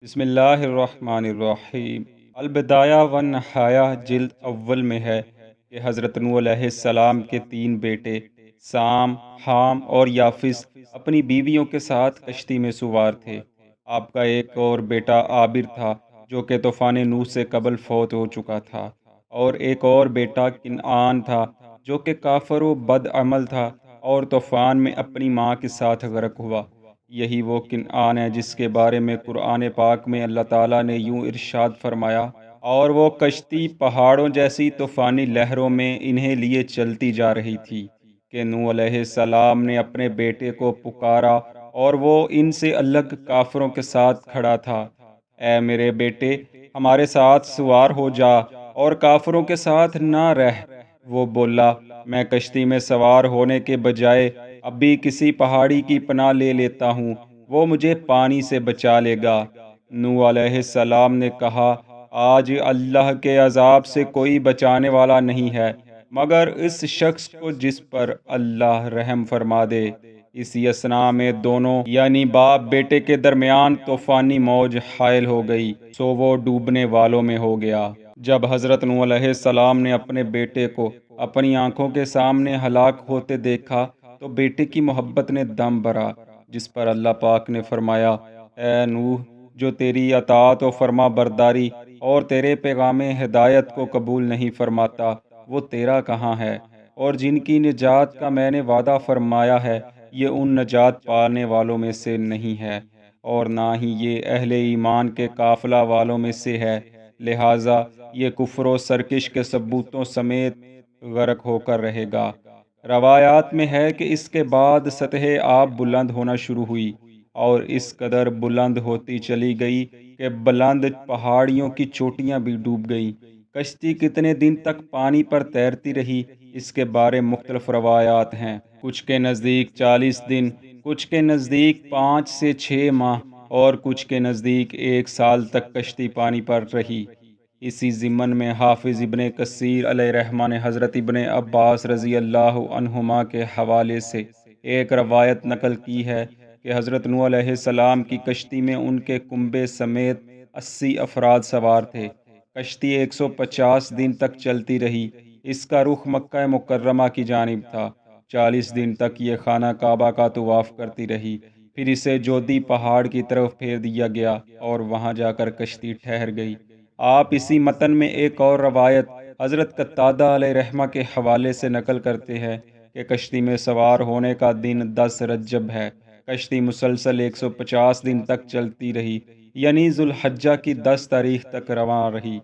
بسم اللہ الرحمن الرحیم۔ البدایہ والنہایہ جلد اول میں ہے کہ حضرت نوح علیہ السلام کے تین بیٹے سام، حام اور یافس اپنی بیویوں کے ساتھ کشتی میں سوار تھے۔ آپ کا ایک اور بیٹا عابر تھا جو کہ طوفان نوح سے قبل فوت ہو چکا تھا، اور ایک اور بیٹا کنعان تھا جو کہ کافر و بد عمل تھا اور طوفان میں اپنی ماں کے ساتھ غرق ہوا۔ یہی وہ کنعان ہے جس کے بارے میں قرآن پاک میں اللہ تعالیٰ نے یوں ارشاد فرمایا، اور وہ کشتی پہاڑوں جیسی طوفانی لہروں میں انہیں لیے چلتی جا رہی تھی کہ نوح علیہ السلام نے اپنے بیٹے کو پکارا اور وہ ان سے الگ کافروں کے ساتھ کھڑا تھا۔ اے میرے بیٹے، ہمارے ساتھ سوار ہو جا اور کافروں کے ساتھ نہ رہ۔ وہ بولا، میں کشتی میں سوار ہونے کے بجائے اب بھی کسی پہاڑی کی پناہ لے لیتا ہوں، وہ مجھے پانی سے بچا لے گا۔ نوح علیہ السلام نے کہا، آج اللہ کے عذاب سے کوئی بچانے والا نہیں ہے مگر اس شخص کو جس پر اللہ رحم فرما دے۔ اسی اثنا میں دونوں یعنی باپ بیٹے کے درمیان طوفانی موج حائل ہو گئی، سو وہ ڈوبنے والوں میں ہو گیا۔ جب حضرت نوح علیہ السلام نے اپنے بیٹے کو اپنی آنکھوں کے سامنے ہلاک ہوتے دیکھا تو بیٹے کی محبت نے دم بھرا، جس پر اللہ پاک نے فرمایا، اے نوح، جو تیری اطاعت و فرما برداری اور تیرے پیغام ہدایت کو قبول نہیں فرماتا وہ تیرا کہاں ہے؟ اور جن کی نجات کا میں نے وعدہ فرمایا ہے یہ ان نجات پانے والوں میں سے نہیں ہے، اور نہ ہی یہ اہل ایمان کے قافلہ والوں میں سے ہے، لہٰذا یہ کفر و سرکش کے ثبوتوں سمیت غرق ہو کر رہے گا۔ روایات میں ہے کہ اس کے بعد سطح آب بلند ہونا شروع ہوئی اور اس قدر بلند ہوتی چلی گئی کہ بلند پہاڑیوں کی چوٹیاں بھی ڈوب گئیں۔ کشتی کتنے دن تک پانی پر تیرتی رہی اس کے بارے مختلف روایات ہیں، کچھ کے نزدیک 40 دن، کچھ کے نزدیک 5 سے 6 ماہ اور کچھ کے نزدیک 1 سال تک کشتی پانی پر رہی۔ اسی ضمن میں حافظ ابن کثیر علیہ رحمہ نے حضرت ابن عباس رضی اللہ عنہما کے حوالے سے ایک روایت نقل کی ہے کہ حضرت نوح علیہ السلام کی کشتی میں ان کے کنبے سمیت 80 افراد سوار تھے۔ کشتی 150 دن تک چلتی رہی، اس کا رخ مکہ مکرمہ کی جانب تھا۔ 40 دن تک یہ خانہ کعبہ کا طواف کرتی رہی، پھر اسے جودی پہاڑ کی طرف پھیر دیا گیا اور وہاں جا کر کشتی ٹھہر گئی۔ آپ اسی متن میں ایک اور روایت حضرت قتادہ علیہ رحمہ کے حوالے سے نقل کرتے ہیں کہ کشتی میں سوار ہونے کا دن 10 رجب ہے۔ کشتی مسلسل 150 دن تک چلتی رہی، یعنی ذوالحجہ کی 10 تاریخ تک رواں رہی،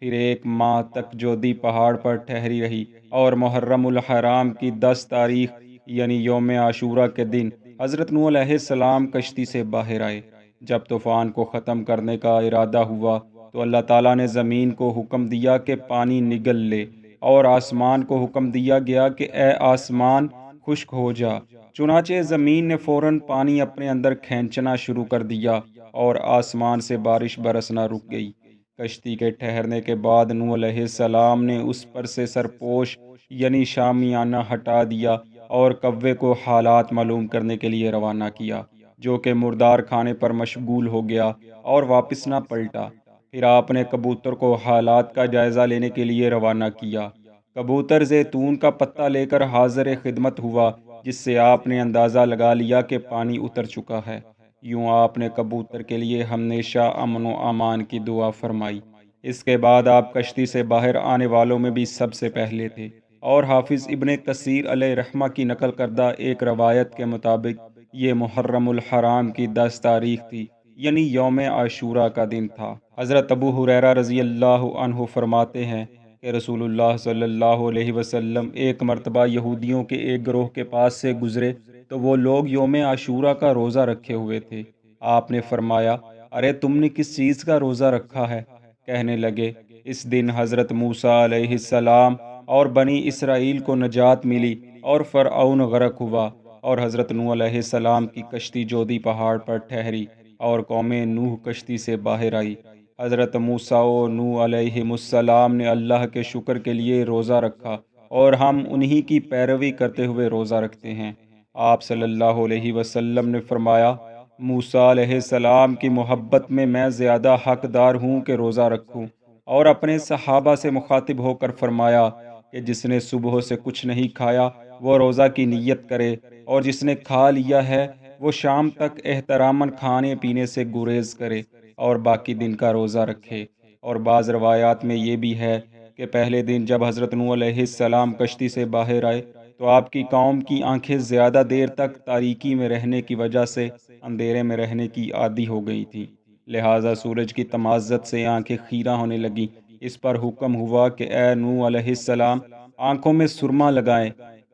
پھر 1 ماہ تک جودی پہاڑ پر ٹھہری رہی اور محرم الحرام کی 10 تاریخ یعنی یوم عاشورہ کے دن حضرت نوح علیہ السلام کشتی سے باہر آئے۔ جب طوفان کو ختم کرنے کا ارادہ ہوا تو اللہ تعالیٰ نے زمین کو حکم دیا کہ پانی نگل لے، اور آسمان کو حکم دیا گیا کہ اے آسمان خشک ہو جا۔ چنانچہ زمین نے فوراً پانی اپنے اندر کھینچنا شروع کر دیا اور آسمان سے بارش برسنا رک گئی۔ کشتی کے ٹھہرنے کے بعد نوح علیہ السلام نے اس پر سے سرپوش یعنی شامیانہ ہٹا دیا اور کوے کو حالات معلوم کرنے کے لیے روانہ کیا، جو کہ مردار کھانے پر مشغول ہو گیا اور واپس نہ پلٹا۔ پھر آپ نے کبوتر کو حالات کا جائزہ لینے کے لیے روانہ کیا۔ کبوتر زیتون کا پتہ لے کر حاضر خدمت ہوا، جس سے آپ نے اندازہ لگا لیا کہ پانی اتر چکا ہے۔ یوں آپ نے کبوتر کے لیے ہمیشہ امن و امان کی دعا فرمائی۔ اس کے بعد آپ کشتی سے باہر آنے والوں میں بھی سب سے پہلے تھے، اور حافظ ابن کثیر علیہ رحمہ کی نقل کردہ ایک روایت کے مطابق یہ محرم الحرام کی 10 تاریخ تھی، یعنی یوم عاشورہ کا دن تھا۔ حضرت ابو ہریرہ رضی اللہ عنہ فرماتے ہیں کہ رسول اللہ صلی اللہ علیہ وسلم ایک مرتبہ یہودیوں کے ایک گروہ کے پاس سے گزرے تو وہ لوگ یوم عاشورہ کا روزہ رکھے ہوئے تھے۔ آپ نے فرمایا، ارے تم نے کس چیز کا روزہ رکھا ہے؟ کہنے لگے، اس دن حضرت موسیٰ علیہ السلام اور بنی اسرائیل کو نجات ملی اور فرعون غرق ہوا، اور حضرت نوح علیہ السلام کی کشتی جودی پہاڑ پر ٹھہری اور قوم نوح کشتی سے باہر آئی۔ حضرت موسیٰ و نوح علیہ السلام نے اللہ کے شکر کے لیے روزہ رکھا، اور ہم انہی کی پیروی کرتے ہوئے روزہ رکھتے ہیں۔ آپ صلی اللہ علیہ وسلم نے فرمایا، موسیٰ علیہ السلام کی محبت میں زیادہ حقدار ہوں کہ روزہ رکھوں، اور اپنے صحابہ سے مخاطب ہو کر فرمایا کہ جس نے صبح سے کچھ نہیں کھایا وہ روزہ کی نیت کرے، اور جس نے کھا لیا ہے وہ شام تک احتراماً کھانے پینے سے گریز کرے اور باقی دن کا روزہ رکھے۔ اور بعض روایات میں یہ بھی ہے کہ پہلے دن جب حضرت نوح علیہ السلام کشتی سے باہر آئے تو آپ کی قوم کی آنکھیں زیادہ دیر تک تاریکی میں رہنے کی وجہ سے اندھیرے میں رہنے کی عادی ہو گئی تھیں، لہٰذا سورج کی تمازت سے آنکھیں خیرہ ہونے لگیں۔ اس پر حکم ہوا کہ اے نوح علیہ السلام آنکھوں میں سرما لگائیں۔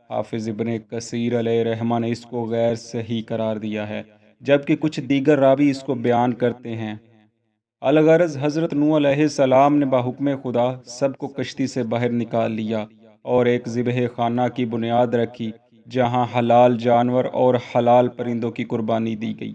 حافظ ابن کثیر علیہ رحمہ نے اس کو غیر صحیح قرار دیا ہے، جبکہ کچھ دیگر راوی اس کو بیان کرتے ہیں۔ الغرض حضرت نوح علیہ السلام نے بحکم خدا سب کو کشتی سے باہر نکال لیا اور ایک ذبح خانہ کی بنیاد رکھی جہاں حلال جانور اور حلال پرندوں کی قربانی دی گئی۔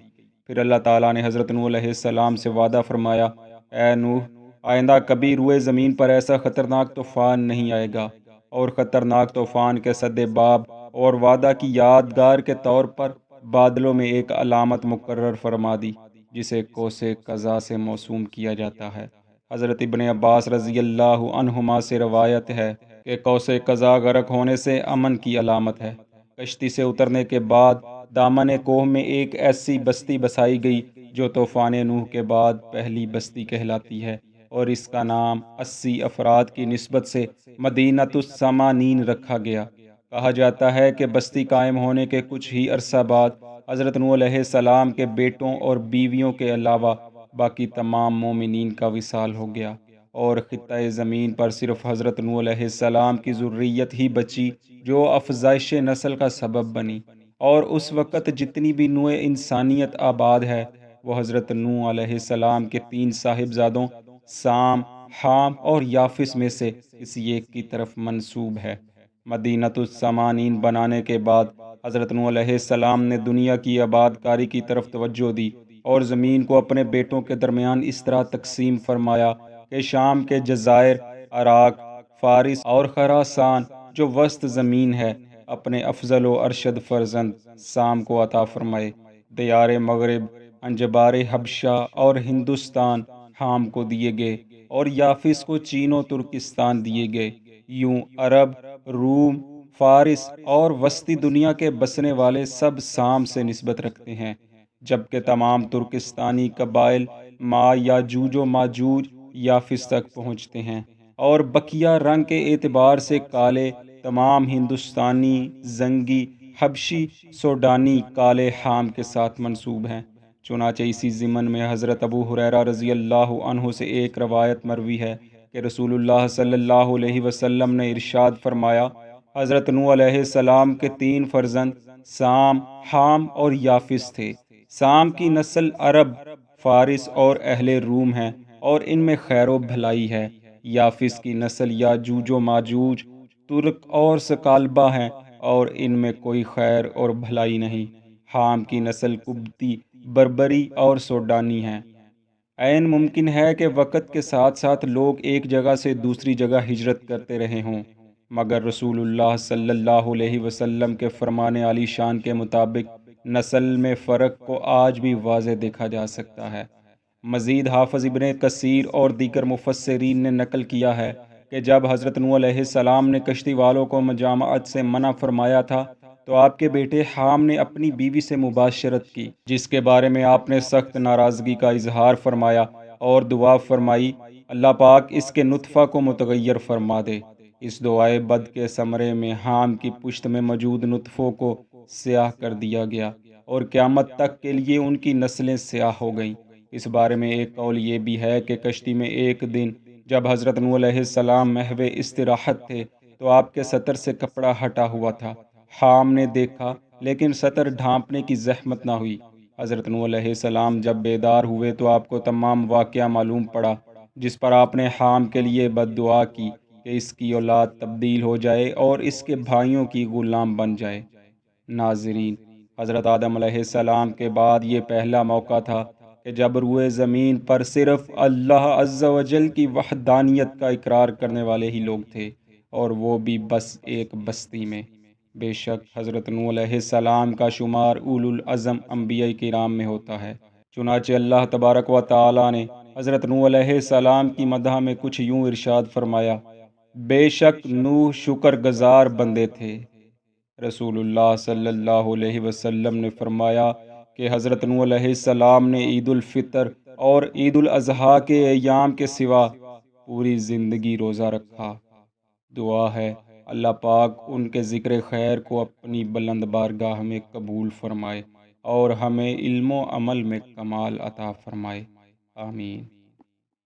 پھر اللہ تعالیٰ نے حضرت نوح علیہ السلام سے وعدہ فرمایا، اے نوح، آئندہ کبھی روئے زمین پر ایسا خطرناک طوفان نہیں آئے گا۔ اور خطرناک طوفان کے سد باب اور وعدہ کی یادگار کے طور پر بادلوں میں ایک علامت مقرر فرما دی جسے قوس قزح سے موسوم کیا جاتا ہے۔ حضرت ابن عباس رضی اللہ عنہما سے روایت ہے کہ قوس قزح غرق ہونے سے امن کی علامت ہے۔ کشتی سے اترنے کے بعد دامن کوہ میں ایک ایسی بستی بسائی گئی جو طوفان نوح کے بعد پہلی بستی کہلاتی ہے، اور اس کا نام 80 افراد کی نسبت سے مدینۃ السمانین رکھا گیا۔ کہا جاتا ہے کہ بستی قائم ہونے کے کچھ ہی عرصہ بعد حضرت نوح علیہ السلام کے بیٹوں اور بیویوں کے علاوہ باقی تمام مومنین کا وصال ہو گیا، اور خطۂ زمین پر صرف حضرت نوح علیہ السلام کی ذریت ہی بچی جو افزائش نسل کا سبب بنی۔ اور اس وقت جتنی بھی نوع انسانیت آباد ہے وہ حضرت نوح علیہ السلام کے 3 صاحبزادوں سام، حام اور یافس میں سے کسی ایک کی طرف منسوب ہے۔ مدینۃ السمانین بنانے کے بعد حضرت نوح علیہ السلام نے دنیا کی آباد کاری کی طرف توجہ دی اور زمین کو اپنے بیٹوں کے درمیان اس طرح تقسیم فرمایا کہ شام کے جزائر، عراق، فارس اور خراسان جو وسط زمین ہے اپنے افضل و ارشد فرزند سام کو عطا فرمائے، دیار مغرب، انجبار حبشہ اور ہندوستان حام کو دیے گئے، اور یافس کو چین و ترکستان دیے گئے۔ یوں عرب، روم، فارس اور وسطی دنیا کے بسنے والے سب سام سے نسبت رکھتے ہیں، جبکہ تمام ترکستانی قبائل ما یاجوج و ماجوج یافس تک پہنچتے ہیں، اور بقیہ رنگ کے اعتبار سے کالے تمام ہندوستانی، زنگی، حبشی، سوڈانی کالے حام کے ساتھ منسوب ہیں۔ چنانچہ اسی ضمن میں حضرت ابو ہریرہ رضی اللہ عنہ سے ایک روایت مروی ہے کہ رسول اللہ صلی اللہ علیہ وسلم نے ارشاد فرمایا، حضرت نوح علیہ السلام کے 3 فرزند سام، حام اور یافس تھے۔ سام کی نسل عرب، فارس اور اہل روم ہے اور ان میں خیر و بھلائی ہے۔ یافس کی نسل یاجوج و ماجوج، ترک اور سکالبہ ہیں اور ان میں کوئی خیر اور بھلائی نہیں۔ حام کی نسل قبطی، بربری اور سوڈانی ہیں۔ عین ممکن ہے کہ وقت کے ساتھ ساتھ لوگ ایک جگہ سے دوسری جگہ ہجرت کرتے رہے ہوں، مگر رسول اللہ صلی اللہ علیہ وسلم کے فرمان عالی شان کے مطابق نسل میں فرق کو آج بھی واضح دیکھا جا سکتا ہے۔ مزید حافظ ابن کثیر اور دیگر مفسرین نے نقل کیا ہے کہ جب حضرت نوح علیہ السلام نے کشتی والوں کو مجامعت سے منع فرمایا تھا تو آپ کے بیٹے حام نے اپنی بیوی سے مباشرت کی، جس کے بارے میں آپ نے سخت ناراضگی کا اظہار فرمایا اور دعا فرمائی، اللہ پاک اس کے نطفہ کو متغیر فرما دے۔ اس دعائے بد کے ثمرے میں حام کی پشت میں موجود نطفوں کو سیاہ کر دیا گیا اور قیامت تک کے لیے ان کی نسلیں سیاہ ہو گئیں۔ اس بارے میں ایک قول یہ بھی ہے کہ کشتی میں ایک دن جب حضرت نوح علیہ السلام محو استراحت تھے تو آپ کے سطر سے کپڑا ہٹا ہوا تھا۔ حام نے دیکھا لیکن سطر ڈھانپنے کی زحمت نہ ہوئی۔ حضرت نوح علیہ السلام جب بیدار ہوئے تو آپ کو تمام واقعہ معلوم پڑا، جس پر آپ نے حام کے لیے بد دعا کی کہ اس کی اولاد تبدیل ہو جائے اور اس کے بھائیوں کی غلام بن جائے۔ ناظرین، حضرت آدم علیہ السلام کے بعد یہ پہلا موقع تھا کہ جب روئے زمین پر صرف اللہ عز و جل کی وحدانیت کا اقرار کرنے والے ہی لوگ تھے، اور وہ بھی بس ایک بستی میں۔ بے شک حضرت نوح علیہ السلام کا شمار اولو العزم انبیاء کرام میں ہوتا ہے۔ چنانچہ اللہ تبارک و تعالی نے حضرت نوح علیہ السلام کی مدح میں کچھ یوں ارشاد فرمایا: بے شک نوح شکر گزار بندے تھے۔ رسول اللہ صلی اللہ علیہ وسلم نے فرمایا کہ حضرت نوح علیہ السلام نے عید الفطر اور عید الاضحیٰ کے ایام کے سوا پوری زندگی روزہ رکھا۔ دعا ہے اللہ پاک ان کے ذکر خیر کو اپنی بلند بارگاہ میں قبول فرمائے اور ہمیں علم و عمل میں کمال عطا فرمائے، آمین۔